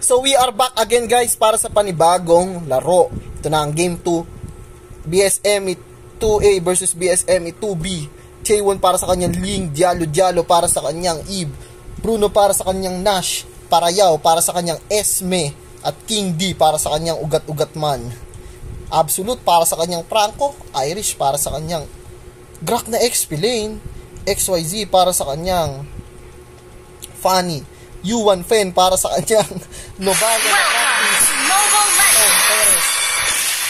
So we are back again guys para sa panibagong laro. Ito na ang game 2. BSME 2A versus BSME 2B. Chaewon para sa kanyang Ling, Diallo para sa kanyang Eve, Bruno para sa kanyang Nash, Parayao para sa kanyang Esme, at King D para sa kanyang Ugat-Ugat Man. Absolute para sa kanyang Franco, Irish para sa kanyang Grak na XP Lane, XYZ para sa kanyang Funny, U1 Fen para sa kanyang Novalia na practice,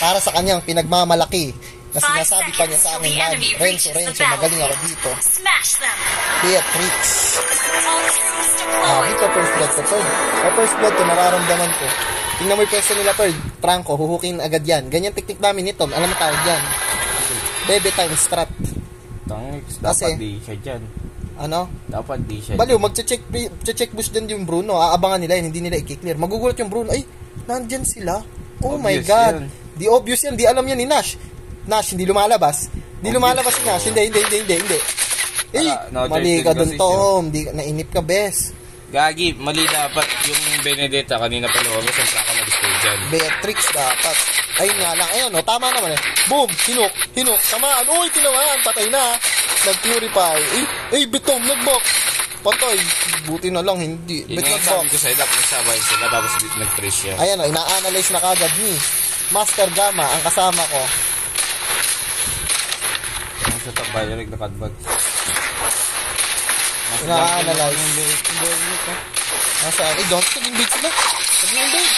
para sa kanyang pinagmamalaki na sinasabi pa niya sa amin lagi, Renzo, magaling ako dito. Beatrix. Dito first blood to third. First blood to nararamdaman ko. Tingnan mo yung pwesto nila third. Franco, huhukin agad yan. Ganyan teknik namin nito. Alam mo tawag yan. Bebe time strat. Dapat di siya dyan. Ano? Dapat di siya. Baliw, mag-check boost din yung Bruno. Aabangan nila yun, hindi nila i-clear. Magugulat yung Bruno. Ay, nandyan sila. Oh my God. Yan. Di obvious yan. Di alam yan ni Nash. Nash, hindi lumalabas. Hindi lumalabas si Nash. Hindi. Eh, mali ka dun, Tom. Nainip ka, bes. Gagi, mali dapat. Yung Benedetta kanina pa lumabas. Ang saka nag-stay dyan. Beatrix dapat. Ayun nga lang. Ayun, no, tama naman eh. Boom! Hinok. Tamaan. Uy, tinamaan. Patay na. Nag-purify. Bitong, nag-box. Patay. Buti na lang, hindi. Yun nga sabi ko sa'yo, dapat nagsabay sila. Tapos nag-trace siya. Ayan o, ina-analyze na kagad ni Master Gamma, ang kasama ko. Ang sa top Valerik na kadbag. Ina-analyze. Nasaan? Don't nag-invade sila. Nag-invade.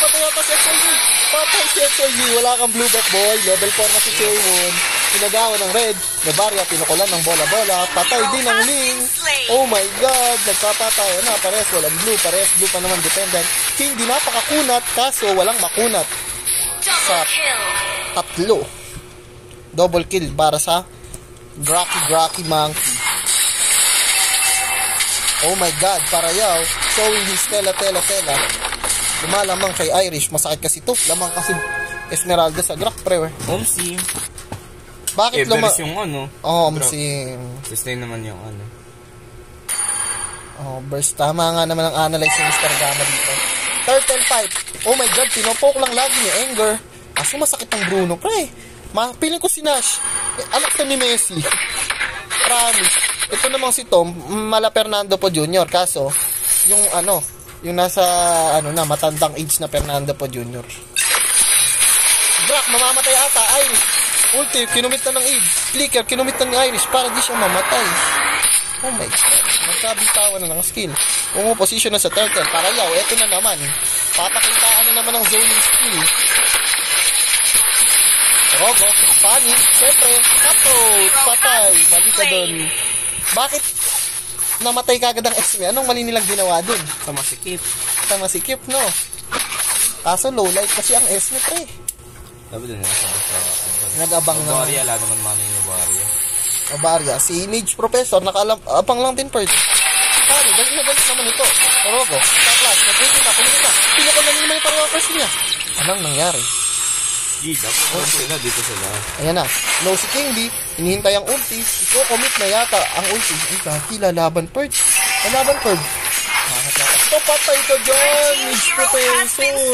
Patay ata si XYZ. Patay si XYZ. Wala kang blue back boy. Level 4 na si Chaewon. Pinagawa ng red. Novalia, pinukulan ng bola-bola. Patay din ng Ling. Oh my God. Nagpapatay. Pares walang blue. Pares blue pa naman dependent. King di napakakunat. Kaso walang makunat. Sa tatlo. Double kill para sa Gracky Monkey. Oh my God. Parayao. Showing his tela. Lumalamang kay Irish. Masakit kasi to. Lamang kasi Esmeralda sa Grak, pre. Omsim. Bakit yung ano? Omsim. Sustain naman yung ano. Burst. Tama nga naman ang analyze ng Mr. Gamma dito. Turtle fight. Oh my God. Pinopok lang lagi ni Anger. Kaso masakit ang Bruno, pre. Piling ko si Nash. Anak to ni Messi. Promise. Ito namang si Tom. Mala Fernando po Jr. Kaso, yung nasa matandang age na Fernando po Jr. Drak, mamamatay ata. Irish, ulti, kinumit na ng Eve. Flicker, kinumit na ng Irish para di siya mamatay. Oh my God. Magkabitawan na ng skill. Position na sa turtle. Parayao, eto na naman. Patakitaan na naman ng zoning skill. Rogo, Funny, siyempre, cutthroat, patay. Mali ka dun. Bakit namatay kagad ang XP? Anong mali nilang ginawa dun? Sama si Kip, no? Kaso low light kasi ang SME, pre. Dapat din sa nag-abang na. Novaria, ala naman mano yung Novaria. Si Mage Professor, naka-abang lang din, per. Pari, galit naman ito. Rogo, sa-class, nag-wait na, kumita. Pinakal na naman yung parawakas niya. Anong nangyari? Dito sila. Ayan na. Low si King D. Hinihintay ang ulti. Iko-commit na yata ang ulti. Ay, dati lalaban Purge. Ito, patay ka dyan, Mage Professor.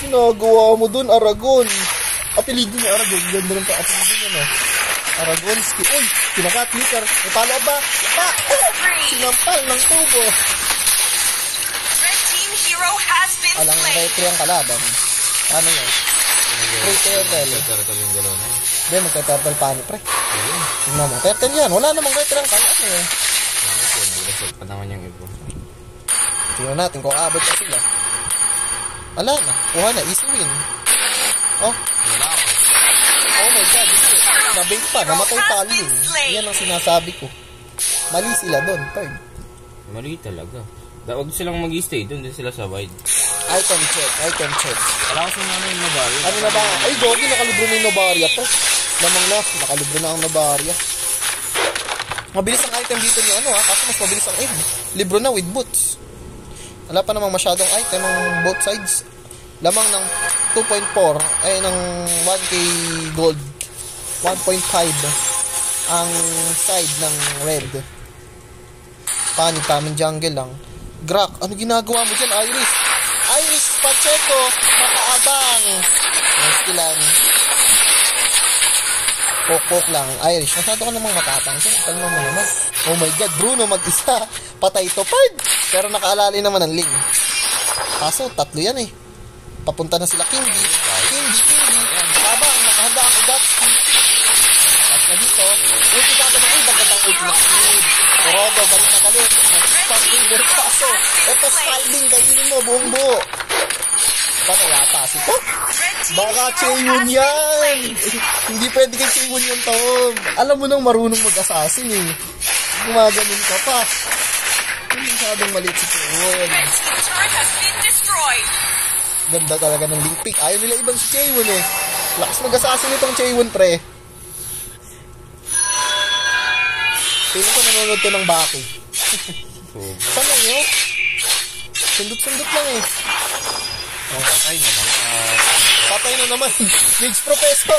Ginagawa mo dun, Aragon. Apelido niya, Aragon. Ganda rin pa. Apelido niya, no? Aragonski. Uy, kinakat-licker. May follow-up ba? Sinampal ng tubo. Alang retry ang kalaban. Ano yun? Turtle yung galaw na yun. Hindi, magka-turtle paano, pre. Tingnan mo, turtle yan. Wala namang retry ang kalaban eh. Nag-result pa naman yung ibo. Tingnan natin kung abot pa sila. Ala na, kuha na, easy win. Wala ako. Oh my God, nabait pa, namatay pa Ling. Yan ang sinasabi ko. Mali sila doon, third. Mali talaga. Huwag silang mag-stay doon, din sila sa wide. Item check. Wala kasi naman yung Novaria. Ano na ba? Ay, Gogi, nakalibro na yung Novaria to. Lamang na, nakalibro na ang Novaria. Mabilis ang item dito ni kasi mas mabilis ang aim. Libro na with boots. Wala pa namang masyadong item ang both sides. Lamang ng 2.4 ay ng 1k gold. 1.5 ang side ng red. Panig tamang jungle lang. Grak, ano ginagawa mo dyan, Iris? Irish Pacheco, makaabang. Nice kilan. Pok lang. Irish, masyado ka namang matapang. Tanong mo naman. Oh my God, Bruno mag-isa. Patay to, Pard. Pero nakaalali naman ang Ling. Kaso, 3 yan eh. Papunta na sila Kingi. Habang, nakahanda ako Gatsi. At na dito, ulti ka na ng magandang ulti na speed. Orodo, balik na galit. Nag-standing there. Kaso, ito sliding, kainin mo, buong buo. Paano yata si Tom? Baka Chaewon yan! Hindi pwede kay Chaewon yan, Tom. Alam mo nang marunong mag-assassin eh. Gumaganin ka pa. Hindi masyadong maliit si Chaewon. Ganda talaga ng link pick. Ayaw nila ibang si Chaewon eh. Lakas mag-assassin itong Chaewon, pre. Feeling ko nanonood to ng Baki. Saan lang yun? Sundot-sundot lang eh. Patay naman. Patay na naman. Mage Professor.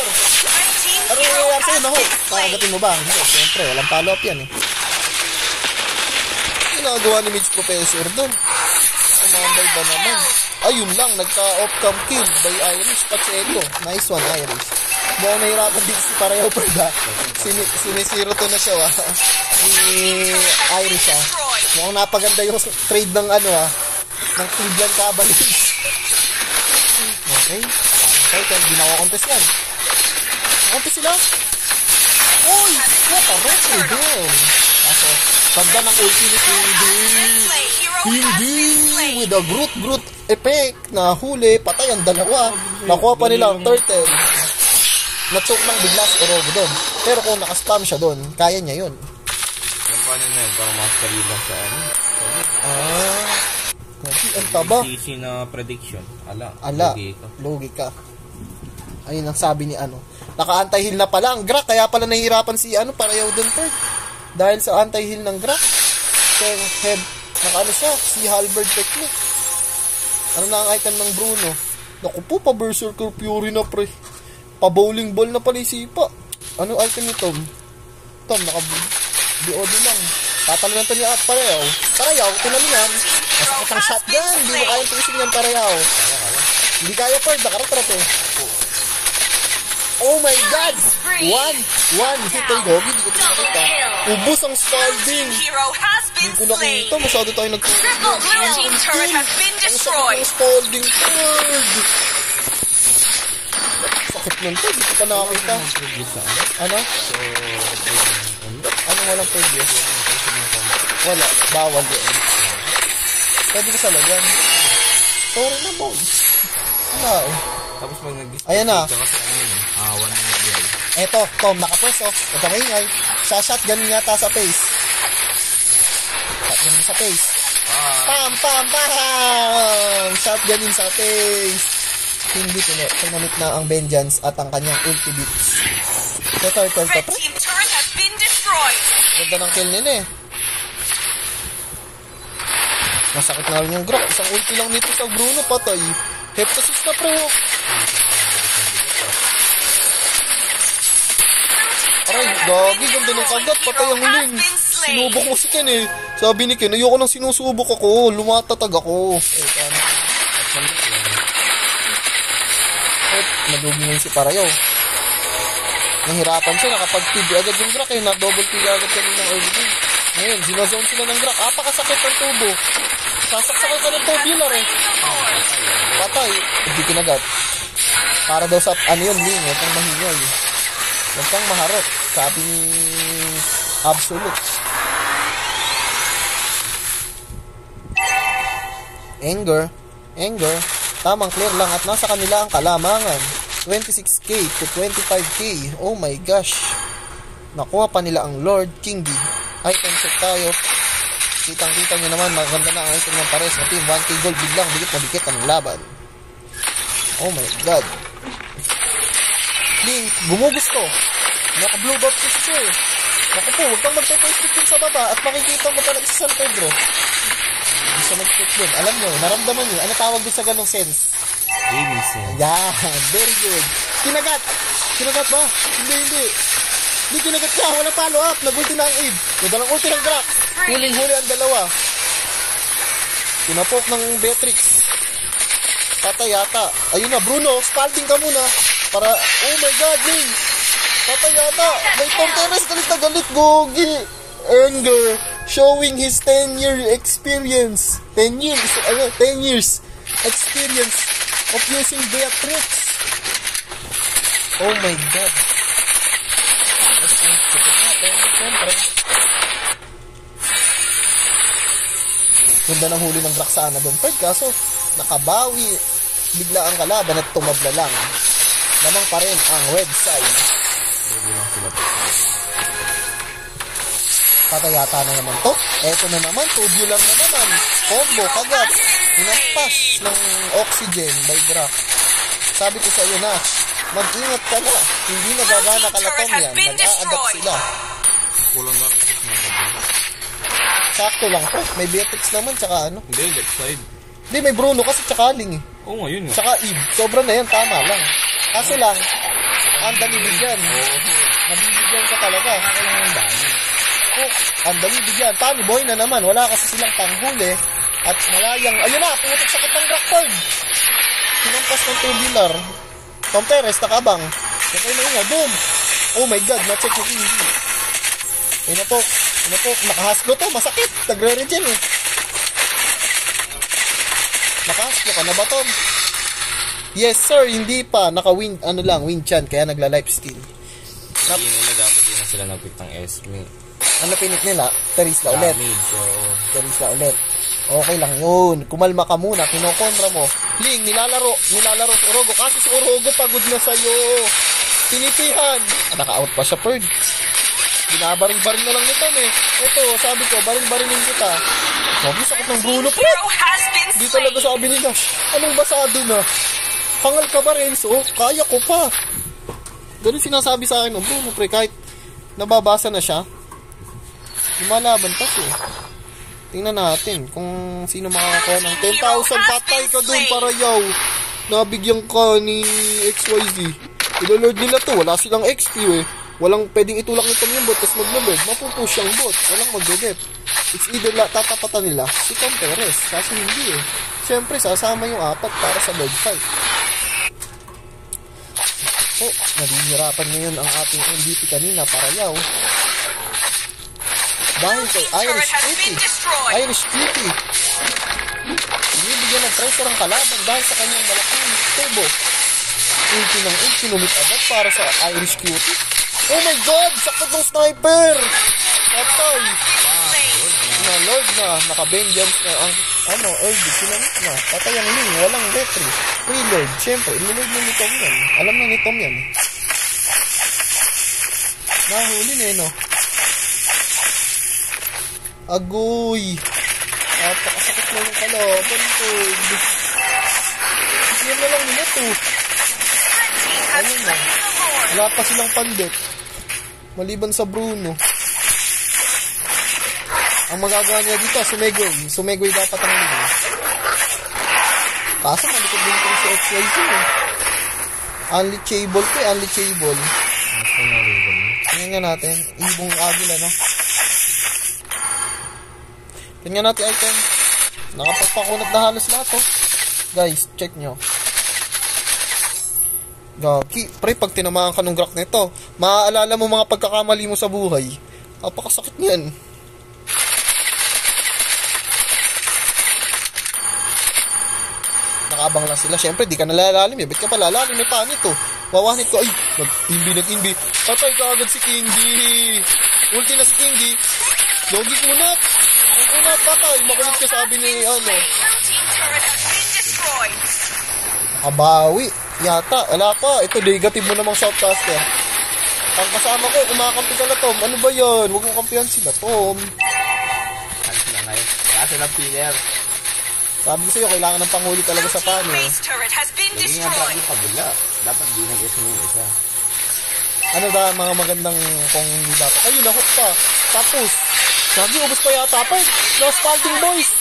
Ano yung nangyayari sa'yo? Naho. Nakagatin mo ba? Hindi. Siyempre, walang follow-up yan eh. Ginagawa ni Mage Professor dun. Umambay ba naman? Ayun lang. Nagka-off-cam kill by Irish Pacheco. Nice one, Irish. Mukhang nahirapan dito si Parayaw Perda. Sinisiro to na siya ni Irish Mukhang napaganda yung trade ng ng Cleveland Cavaliers. Okay. Kaya hindi nakakontest yan. Nakakontest sila? Uy! What a retry doon. Kaso, tanda ng ulti ni Hindi! With a Groot effect na huli, patay ang dalawa. Nakuha pa nila ang turtle. Na-choke lang bigla si Orogo doon. Pero kung nakaspam siya doon, kaya niya yun. Yung paano na yun? Para mastery lang sa Grabe, ang taba. Easy na prediction. Ala. Logi ka. Ayun ang sabi ni Naka-anti-heal na pala ang Grak. Kaya pala nahihirapan si Parayaw doon, Ferd. Dahil sa anti-heal ng Grak. So, head. Siya? Si Halberd technique. Ano na ang item ng Bruno? Naku po, pa-Berserker Fury na, pre. Pa-bowling ball na pala isipa. Ano item ni Tom? Tom, naka-BOD lang. Tatalo to ni Parayaw. Parayaw, tinalingan. Masakit ang shotgun. Hindi mo kaya tusin yan, Parayaw. Hindi kaya, Ferd. Nakaratrat eh. Oh my God! One hit ay Gogi. Hindi ko ito nakita. Ubus ang Spalding. Hindi ko nakita. Masyado tayo nagtusin. Ang sakit ng Spalding, Ferd. Sakit nun to. Hindi ko pa nakakita. Ano? Anong walang previous? Wala. Bawal yun. Pwede ko sa lagyan. Sorry na, boy. Wala eh. Tapos pag nag-display. Ayan na. One minute yan. Eto, Tom, nakapwesto. Ito maingay. Shotgun yata sa face. Shotgun sa face. Pam! Shotgun sa face. Hindi pinamit na ang vengeance at ang kanyang ulti beats. Ito. Ganda ng kill nila eh. Masakit na rin yung Grak. Isang ulti lang nito sa Bruno, patay. Heptasis na, pre. Aray, gagi, ganda ng kagat. Patay ang Ling. Sinubok mo si Ken eh. Sabi ni Ken, ayoko nang sinusubok ako. Lumatatag ako. Nadugi ngayon si Parayaw. Nahirapan siya. Nakapag-TV agad yung Grak eh. Na-double TV agad kami ng early game. Ngayon, sinozone sila ng Grak. Apakasakit ang tubo. Sasaksakan ka ng tubular eh. Patay. Hindi kinagat. Para daw sa, yun, Ling. Huwag kang mahingay. Huwag kang maharot. Sabi ni Absolute. Anger. Tamang clear lang at nasa kanila ang kalamangan. 26k to 25k. Oh my gosh. Nakuha pa nila ang Lord Kingi. Item check tayo. Kitang-kita nyo naman, maganda na ang item ng pares na team. 1k gold biglang dikit na dikit ang laban. Oh my God. Link, gumugos to. Naka-blue buff ko siya eh. Naku po, huwag kang magpe-Facebook din sa baba at makikita mo talaga sa San Pedro. Hindi siya mag-click din. Alam nyo, naramdaman nyo. Ano tawag din sa ganong sense? Gaming sense. Yeah, very good. Kinagat! Kinagat ba? Hindi. Hindi kinagat ka. Walang follow-up. Nag-ulti na ang aid. Nadalang ulti ng Grak. Huling-huli ang dalawa. Tinapok ng Beatrix. Patay yata. Ayun na, Bruno, spalding ka muna. Para, oh my God, Ling. Patay yata. May Tom Teres, galit na galit, Gogi. Anger, showing his 10-year experience. 10 years experience of using Beatrix. Oh my God. Let's check it natin. Siyempre. Ganda ng huli ng Graxana doon, Fred. Kaso, nakabawi. Bigla ang kalaban at tumabla lang. Lamang pa rin ang red side. Patayata na naman to. Eto na naman, tubular na naman. Combo, kagat. Hinampas ng oxygen by Grax. Sabi ko sa iyo, Nash, mag-ingat ka na. Hindi nagagana kalatom yan. Nag-a-adapt sila. Kulang lang. Sakto lang, Fred. May Beatrix naman, tsaka ano. Hindi, left side. Hindi, may Bruno kasi tsaka Ling eh. Oo nga, yun nga. Tsaka Eve. Sobra na yan, tama lang. Kaso lang, ang dali bigyan. Nabibigyan ka talaga. Ang dali bigyan. Tani boy na naman. Wala kasi silang panghuli. At malayang, ayun na, pumuntok sa kitang Rockford. Sinampas ng tubular. Tom Teres, nakabang. Sakay na nga, boom. Oh my God, na-check ko hindi. Ayun na po. Nakahaslo to, masakit. Nagre-regen eh. Nakahaslo ka na ba, Tom? Yes sir, hindi pa. Naka-win, win chan. Kaya nagla-life steal. Hindi nila dapat din na sila nagpick ng Esme. Ano pinit nila? Terisla ulit. Damage, oo. Terisla ulit. Okay lang yun. Kumalma ka muna. Kinokontra mo. Ling, nilalaro si Orogo. Kasi si Orogo pagod na sa'yo. Tinipihan. Naka-out pa siya, Perd. Binabaril-baril na lang nito eh. Ito, sabi ko, baril-barilin kita. Sabi, sakit ng Bruno, Perd. Di talaga sabi ni Nash. Anong basado na? Hangal ka ba, Renzo? Kaya ko pa. Ganun sinasabi sa akin, Bruno, pre, kahit nababasa na siya, lumalaban pa siya. Tingnan natin kung sino makakakuha ng 10,000. Patay ka dun para yaw. Nabigyan ka ni XYZ. Ilolord nila to. Wala silang XP eh. Walang pwedeng itulak nito yung bot tapos mag-lord. Mapupush yung bot. Walang mag-get. It's either tatapatan nila si Tom Teres. Kasi hindi eh. Siyempre, sasama yung apat para sa Lord fight. Oh, nahihirapan ngayon ang ating MVP kanina para yaw. Dahil kay Irish Beauty. Binibigyan ng pressure ang kalaban dahil sa kanyang malaking tubo. Ulti ng ulti, lumit agad para sa Irish Beauty. Oh my God! Sakot ng sniper! Patay! Lord na, naka-vengeance na ang Earth, sinamit na. Patay ang Ling, walang retry. Pre-Lord, syempre, inilord na ni Tom yan. Alam na ni Tom yan. Nahuli na no? Agoy! Napakasakit na yung kalaban ko. Yan na lang nila to. Ano na? Wala pa silang pandit. Maliban sa Bruno. Ang magagawa niya dito, Sumegway dapat ang nila. Kaso malikod din kong si XYZ eh. Unleachable ko eh, unleachable. Tingnan nga natin, ibong agila no. Tingnan natin item. Nakapagpakunat na halos lahat oh. Guys, check nyo. Gaki, pre, pag tinamaan ka ng Grax nito, maaalala mo mga pagkakamali mo sa buhay. Napakasakit niyan. Nakabang lang sila. Siyempre, di ka nalalalim eh. Ba't ka pa lalalim? May panit oh. Wawanit ko. Ay, nag-imbi. Patay ka agad si Kingy. Ulti na si Kingy. Logik mo na. Ang una, patay. Makulit ka sabi ni ano. Nakabawi. Yata. Wala pa. Ito, negative mo namang shoutcaster. Ang kasama ko, kumakampi ka na, Tom. Ano ba yan? Huwag mong kampihan sila, Tom. Kaso ng pillar. Sabi ko sa'yo, kailangan ng panghuli talaga sa paano eh. Laging ang drag yung pabula. Dapat di nag-guess mo yung isa. Ano ba mga magandang kung hindi dapat? Ayun, nahook pa. Tapos, sabi, ubos pa yata pa. No, Spalding Boys.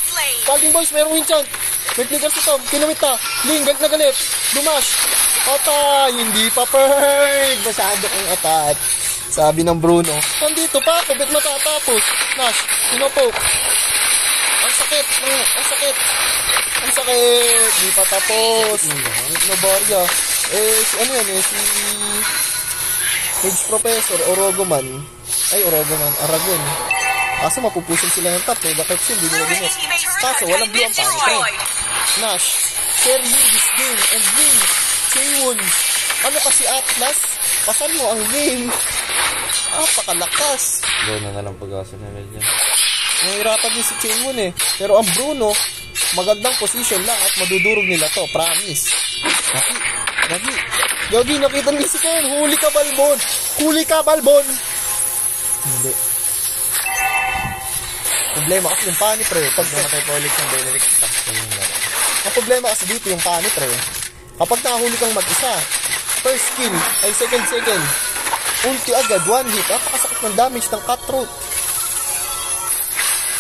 Spalding Boys, merong winchan. May clicker si Tom. Kinumit na. Ling, galit na galit. Dumash. Patay. Hindi pa perfect. Masyado kong atat. Sabi ng Bruno. Nandito pa ako. Bet matatapos. Nash, pinopoke. Ang sakit. Ang sakit. Di pa tapos. Novaria. Si ano yan si Mage Professor, Orogoman. Aragon. Kaso mapupusin sila ng top, bakit sila, hindi nila ginis. Kaso walang blue ang pangit, pre. Nash, share you this game, and win. Chaewon. Ano kasi Atlas? Pasan mo ang game. Pakalakas. Gawin na lang pag-asa nila dyan. Nahihirapan din si Chaewon eh. Pero ang Bruno, magandang position lang at madudurog nila to, promise. Gagi, nakita nila si Ken. Huli ka, Balbon. Hindi. Problema kasi yung pani, pre. Pag namatay pa ulit ng Benedict, tapos na yung laro. Ang problema kasi dito yung pani, pre. Kapag nakahuli kang mag-isa, first kill, ay second, ulti agad, one hit, napakasakit ng damage ng cutthroat.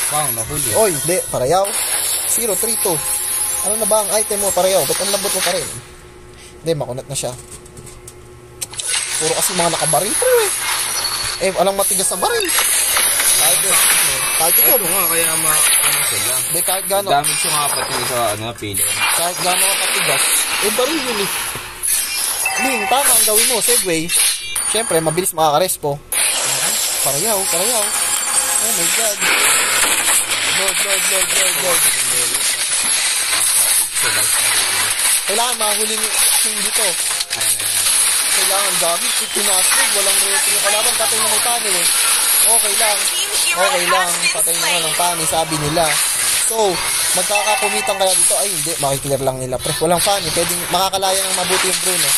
Bang, nahuli. Oy, hindi, parayaw. 0-3-2. Ano na ba ang item mo, parayaw? Ba't ang lambot mo pa rin? Hindi, makunat na siya. Puro kasi mga nakabaril, pre. Alang matigas na baril. Kahit ito. Ito nga, kaya ano sila. Hindi, kahit gano'n. Damage yung nga pati sa pillar. Kahit gano'n matigas. Baril yun eh. Ling, tama ang gawin mo, Segway. Siyempre, mabilis makakarespo. Parayaw. Oh my God. Lord. Kailangan mahuli yung dito. Kailangan gamit. Pinaslig, walang rating yung kalaban. Patay na may panel eh. Okay lang. Patay na ng panel, sabi nila. So, magkakakumitan kaya dito. Ay, hindi. Makiklear lang nila. Pre, walang panel. Pwedeng makakalaya ng mabuti yung Bruno.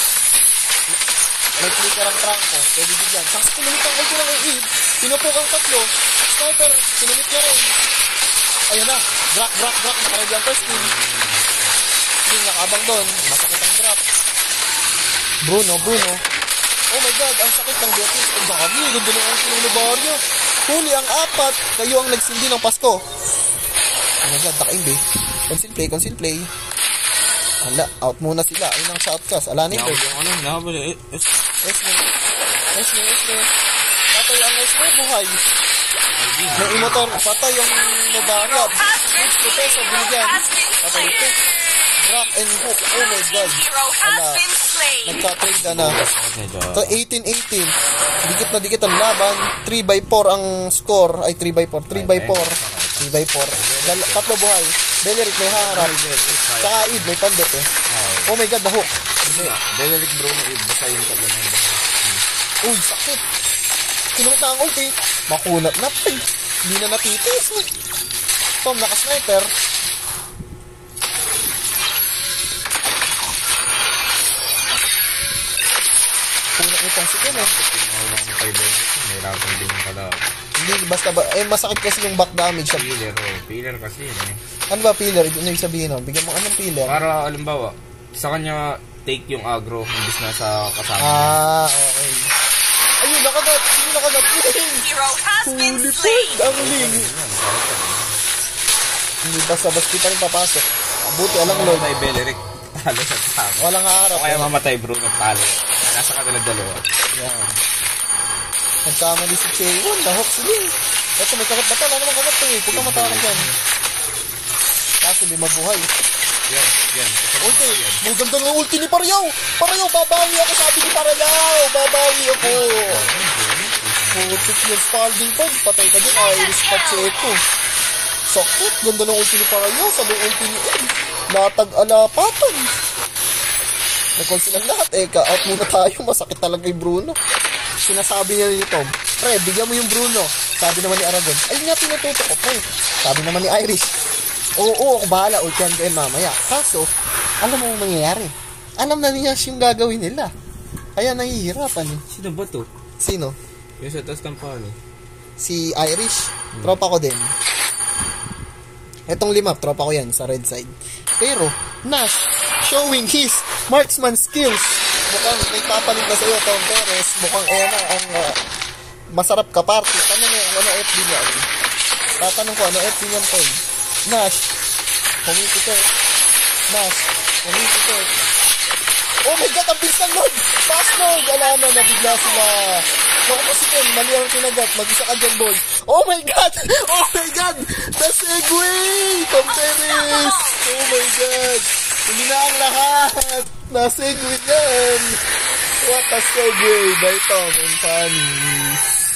May clicker ang Franco. Pwede bigyan. Tapos pinamit ang ulti ng Eve. Pinupok ang tatlo. Sniper. Pinamit niya rin. Ayan na. Drak. Nakaredy ang first kill. Hindi nakabang doon. Masakit ang drop. Bruno. Oh my God. Ang sakit ng Beatrice. Ang dami. Ganda ng ulti ng Novaria. Huli ang 4. Kayo ang nagsindi ng Pasko. Oh my God. Naka-imbe. Conceal play. Hala, out muna sila. Ayun ang shoutcast. Ala na yun. S. Patay ang S mo, buhay. May imotor. Patay ang Novaria. Professor, binigyan. Patay ito. Drop and hook. Oh my God. Hala. Nagka-trade na. So, 18-18. Dikit ang laban. 3x4 ang score. Ay, 3x4. 3x4. Tatlo buhay. Benedict may harap. Saka Eve may pandit eh. Oh my God, na-hook. Benedict Bruno, Eve. Basta yung tatlo na yung uy, sakit. Kinumit na ang ulti. Makunat na. Ay, hindi na natitis. Tom, naka-sniper. Kunat nitong si Ken eh. Mahirapan din yung kalaban. Hindi, basta ba, masakit kasi yung back damage sa Pillar kasi yun eh. Ano ba pillar? Ano yung sabihin nun? Bigyan mo anong pillar? Para, alimbawa, sa kanya take yung aggro, imbis na sa kasama. Okay. Ayun, nakagat! Sino nakagat? Huli po! Ang ling! Hindi basta-basta pa rin papasok. Buti, alang Lord. Mamatay Benedict, talo sa tama. Walang harap. O kaya mamatay Bruno, talo. Nasa kanilang dalawa. Yan. Nagkamali si Chaewon, na-hook si Ling. Ito, may kagat batal. Ano naman kagat to eh? Huwag kang matakas yan. Kaso lima buhay. Yan. Ulti. May ganda ng ulti ni Parayaw. Parayaw, babawi ako. Sabi ni Parayaw. Babawi ako. Putik yung Spalding Pond. Patay ka din. Iris Pacheco. Sakit. Ganda ng ulti ni Parayaw. Sabi ulti ni Ed. Latag-alapatan. Nag-call silang lahat. Ka-out muna tayo. Masakit talaga yung Bruno. Sinasabi niya ni Tom, pre, bigyan mo yung Bruno. Sabi naman ni Aragon, ayun nga tinututo ko, pre. Sabi naman ni Irish, oo, ako bahala, ultihan kayo mamaya. Kaso, alam mo yung mangyayari. Alam na niya yung gagawin nila. Kaya nahihirapan eh. Sino ba to? Sino? Yung sa taas ng pano. Si Irish. Tropa ko din. Etong lima, tropa ko yan sa red side. Pero, Nash, showing his marksman skills. Mukhang may papalit na sa'yo, Tom Perez. Mukhang ang masarap ka party. Tanong mo, ano FB niya? Tatanong ko, ano FB niyan, Tom? Nash, humipikot. Nash, humipikot. Oh my God, ang bilis ng Lord! Fast Lord! Alam na, nabigla sila. Naku po si Ken, mali ang kinagat. Mag-isa ka dyan, boy. Oh my God! Oh my God! The Segway! Tom Perez! Oh my God! Hindi na ang lahat. Nasa Igwin yan. What a segue by Tom and Panis.